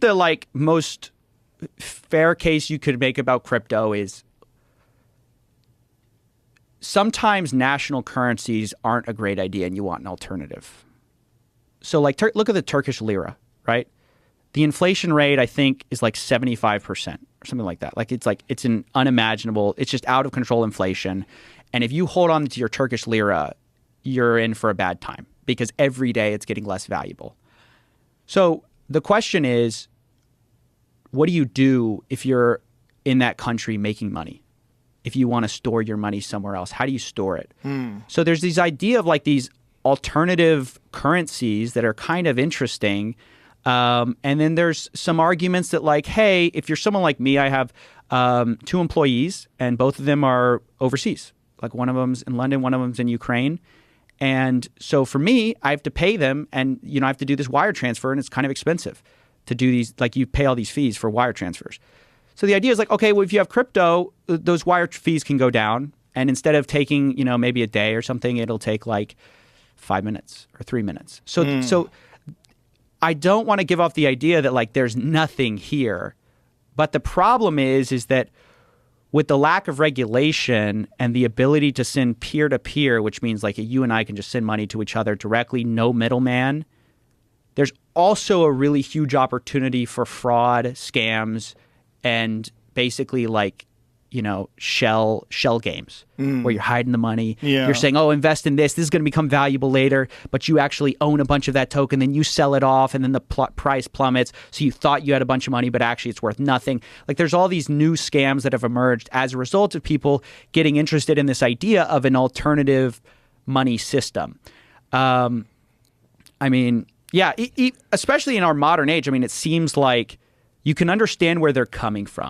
the like most fair case you could make about crypto is sometimes national currencies aren't a great idea and you want an alternative. So like look at the Turkish lira, right? The inflation rate, I think, is like 75% or something like that. Like it's an unimaginable, it's just out of control inflation. And if you hold on to your Turkish lira, you're in for a bad time because every day it's getting less valuable. So the question is, what do you do if you're in that country making money? If you want to store your money somewhere else, how do you store it? So there's this idea of like these alternative currencies that are kind of interesting. And then there's some arguments that like, hey, if you're someone like me, I have 2 employees and both of them are overseas. Like one of them's in London, one of them's in Ukraine. And so for me, I have to pay them and, I have to do this wire transfer and it's kind of expensive to do these, like you pay all these fees for wire transfers. So the idea is like, okay, well, if you have crypto, those wire fees can go down. And instead of taking, maybe a day or something, it'll take like 5 minutes or 3 minutes. So I don't want to give off the idea that like there's nothing here. But the problem is that with the lack of regulation and the ability to send peer-to-peer, which means like you and I can just send money to each other directly, no middleman, there's also a really huge opportunity for fraud, scams, and basically like, shell games where you're hiding the money. Yeah. You're saying, oh, invest in this. This is going to become valuable later, but you actually own a bunch of that token. Then you sell it off and then the price plummets. So you thought you had a bunch of money, but actually it's worth nothing. Like there's all these new scams that have emerged as a result of people getting interested in this idea of an alternative money system. I mean, yeah, especially in our modern age, I mean, it seems like you can understand where they're coming from.